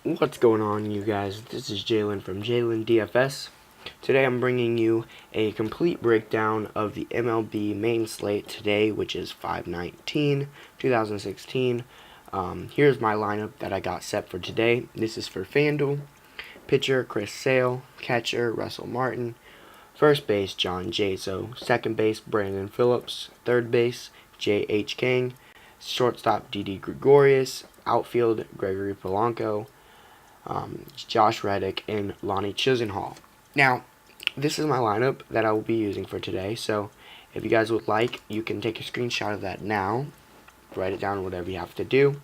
What's going on, you guys? This is Jalen from Jalen DFS. Today I'm bringing you a complete breakdown of the MLB main slate today, which is 5/19/2016. Here's my lineup that I got set for today. This is for Fanduel. Pitcher, Chris Sale. Catcher, Russell Martin. First base, J Jaso. Second base, Brandon Phillips. Third base, JH Kang. Shortstop, D Gregorius. Outfield, Gregory Polanco. Josh Reddick, and L Chisenhall. Now, this is my lineup that I will be using for today, so if you guys would like, you can take a screenshot of that now, write it down, whatever you have to do.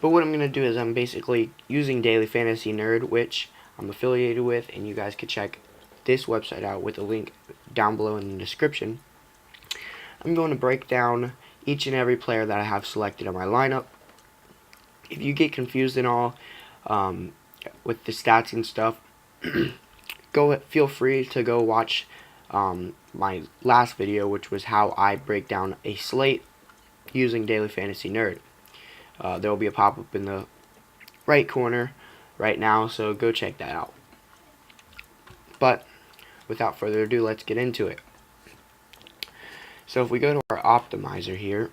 But what I'm going to do is I'm basically using Daily Fantasy Nerd, which I'm affiliated with, and you guys can check this website out with a link down below in the description. I'm going to break down each and every player that I have selected on my lineup. If you get confused and all with the stats and stuff, feel free to go watch my last video, which was how I break down a slate using Daily Fantasy Nerd. There will be a pop-up in the right corner right now, so go check that out. But without further ado, let's get into it. So if we go to our optimizer here,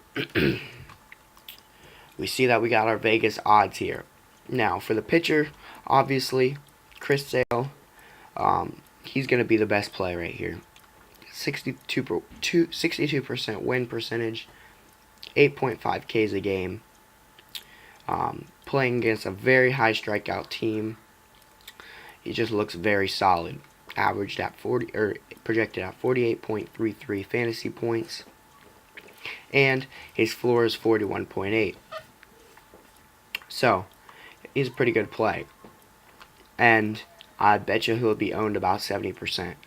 we see that we got our Vegas odds here. Now, for the pitcher, obviously, Chris Sale, he's going to be the best play right here. 62% win percentage, 8.5 Ks a game, playing against a very high strikeout team. He just looks very solid. Averaged at projected at 48.33 fantasy points, and his floor is 41.8. So, he's a pretty good play. And I bet you he'll be owned about 70%.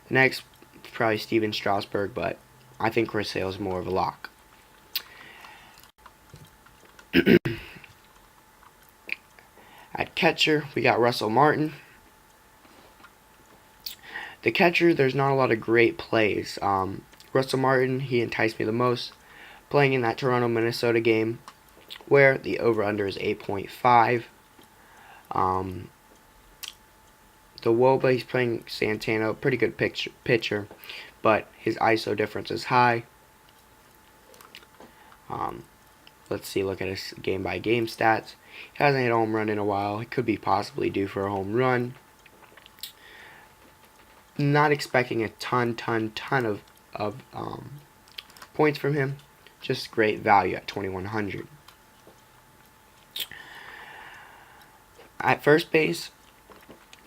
Next, probably Steven Strasburg, but I think Chris Sale is more of a lock. At catcher, we got Russell Martin. The catcher, there's not a lot of great plays. Russell Martin, he enticed me the most, playing in that Toronto-Minnesota game, where the over-under is 8.5. The WOBA, he's playing Santana, pretty good pitcher, but his ISO difference is high. Let's see, look at his game-by-game stats. He hasn't hit a home run in a while. He could be possibly due for a home run. Not expecting a ton of points from him. Just great value at 2,100. At first base,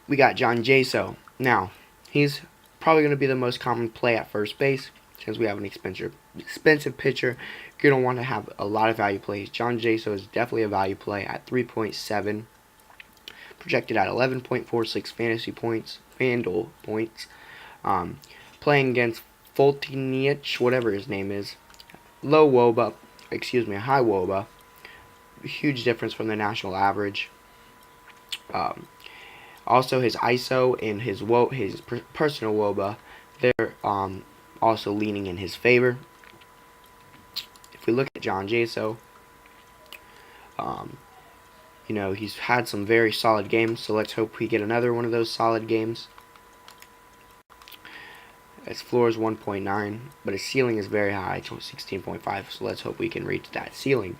we got J Jaso. Now, he's probably going to be the most common play at first base, since we have an expensive pitcher. You're going to want to have a lot of value plays. J Jaso is definitely a value play at 3.7, projected at 11.46 fantasy points, Fanduel points. Playing against Fultinic, whatever his name is, high WOBA, huge difference from the national average. Also, his ISO and his personal WOBA, they're also leaning in his favor. If we look at J Jaso, he's had some very solid games, so let's hope we get another one of those solid games. His floor is 1.9, but his ceiling is very high, 16.5, so let's hope we can reach that ceiling.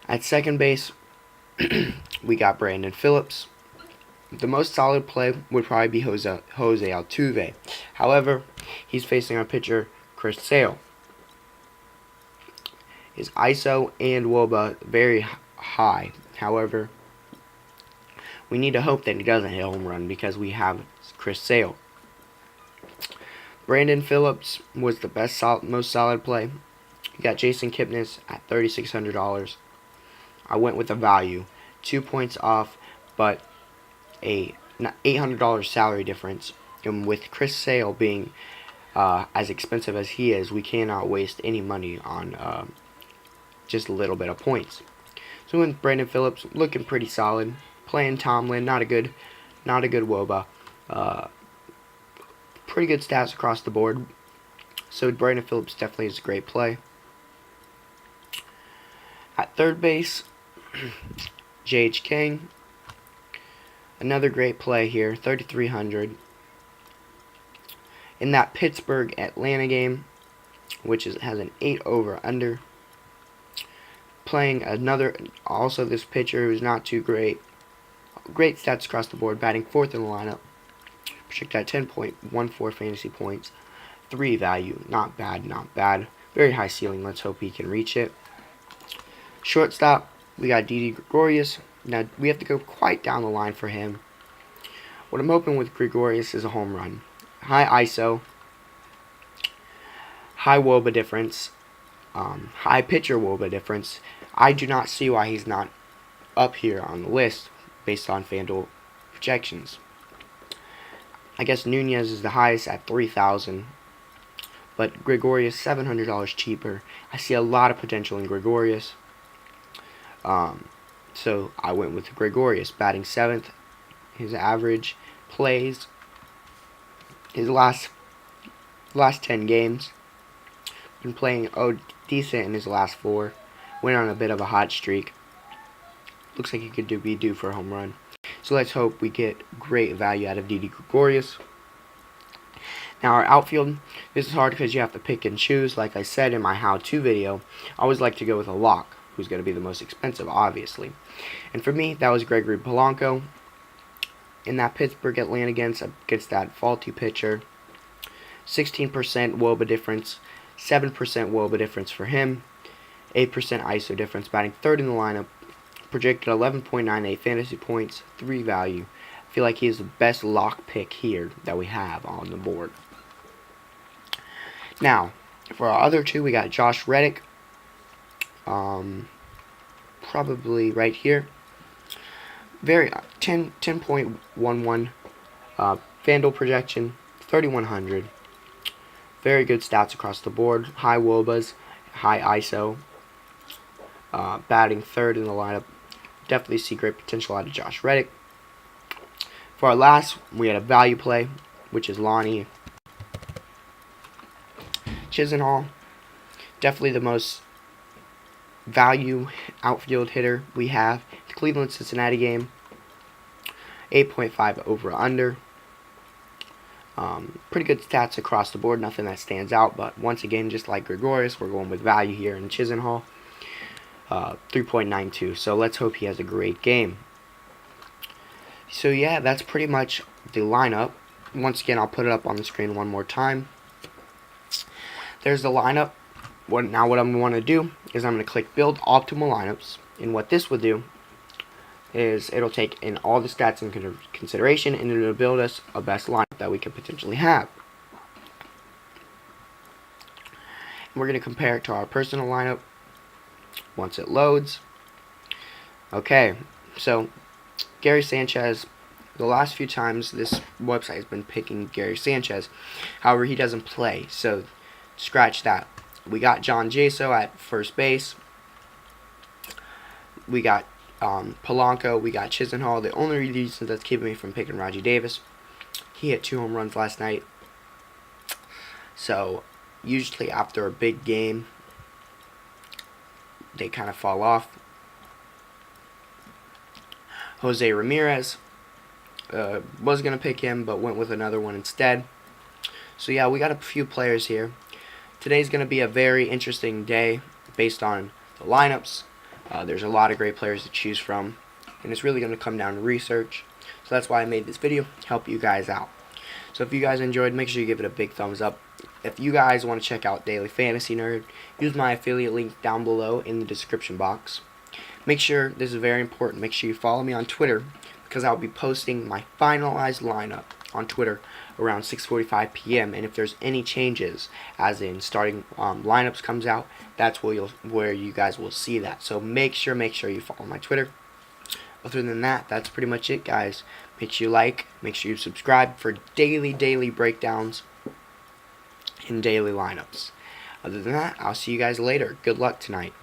At second base, we got Brandon Phillips. The most solid play would probably be Jose Altuve. However, he's facing our pitcher, Chris Sale. His ISO and WOBA very high. However, we need to hope that he doesn't hit a home run because we have Chris Sale. Brandon Phillips was the most solid play. You got Jason Kipnis at $3,600. I went with a value, 2 points off, but a $800 salary difference. And with Chris Sale being as expensive as he is, we cannot waste any money on just a little bit of points. So with Brandon Phillips looking pretty solid, playing Tomlin, not a good WOBA. Pretty good stats across the board. So Brandon Phillips definitely is a great play. At third base, JH Kang, another great play here, 3,300. In that Pittsburgh-Atlanta game, which has an 8 over under, playing another, also this pitcher who's not too great. Great stats across the board, batting 4th in the lineup. Projected at 10.14 fantasy points. 3 value, not bad, not bad. Very high ceiling, let's hope he can reach it. Shortstop, we got D Gregorius. Now, we have to go quite down the line for him. What I'm hoping with Gregorius is a home run. High ISO, high WOBA difference, high pitcher WOBA difference. I do not see why he's not up here on the list based on FanDuel projections. I guess Nunez is the highest at 3,000, but Gregorius $700 cheaper. I see a lot of potential in Gregorius, so I went with Gregorius, batting 7th. His average plays, his last 10 games, been playing decent in his last 4. Went on a bit of a hot streak. Looks like he could be due for a home run. So let's hope we get great value out of D Gregorius. Now our outfield, this is hard because you have to pick and choose. Like I said in my how-to video, I always like to go with a lock, who's going to be the most expensive, obviously. And for me, that was Gregory Polanco. In that Pittsburgh-Atlanta against that faulty pitcher, 16% WOBA difference, 7% WOBA difference for him, 8% ISO difference, batting 3rd in the lineup, projected 11.98 fantasy points, 3 value. I feel like he is the best lock pick here that we have on the board. Now, for our other two, we got Josh Reddick, probably right here. Very 10.11 FanDuel projection, 3,100. Very good stats across the board. High WOBAs, high ISO. Batting 3rd in the lineup. Definitely see great potential out of Josh Reddick. For our last, we had a value play, which is L Chisenhall. Definitely the most value outfield hitter we have. The Cleveland-Cincinnati game, 8.5 over under. Pretty good stats across the board, nothing that stands out, but once again, just like Gregorius, we're going with value here in Chisenhall, 3.92, so let's hope he has a great game. So yeah, that's pretty much the lineup. Once again, I'll put it up on the screen one more time. There's the lineup. Now what I'm going to do is I'm going to click Build Optimal Lineups, and what this will do is it'll take in all the stats in consideration, and it'll build us a best lineup that we could potentially have. And we're going to compare it to our personal lineup once it loads. Okay, so Gary Sanchez, the last few times this website has been picking Gary Sanchez. However, he doesn't play, so scratch that. We got J Jaso at first base. We got Polanco. We got Chisenhall. The only reason that's keeping me from picking Raji Davis, he hit 2 home runs last night. So usually after a big game, they kind of fall off. Jose Ramirez, was going to pick him, but went with another one instead. So yeah, we got a few players here. Today's going to be a very interesting day based on the lineups. There's a lot of great players to choose from, and it's really going to come down to research. So that's why I made this video, help you guys out. So if you guys enjoyed, make sure you give it a big thumbs up. If you guys want to check out Daily Fantasy Nerd, use my affiliate link down below in the description box. Make sure, this is very important, make sure you follow me on Twitter, because I'll be posting my finalized lineup on Twitter around 6:45 p.m. and if there's any changes, as in starting lineups comes out, that's where you guys will see that. So make sure you follow my Twitter. Other than that, that's pretty much it, guys. Make sure you like, make sure you subscribe for daily breakdowns and daily lineups. Other than that, I'll see you guys later. Good luck tonight.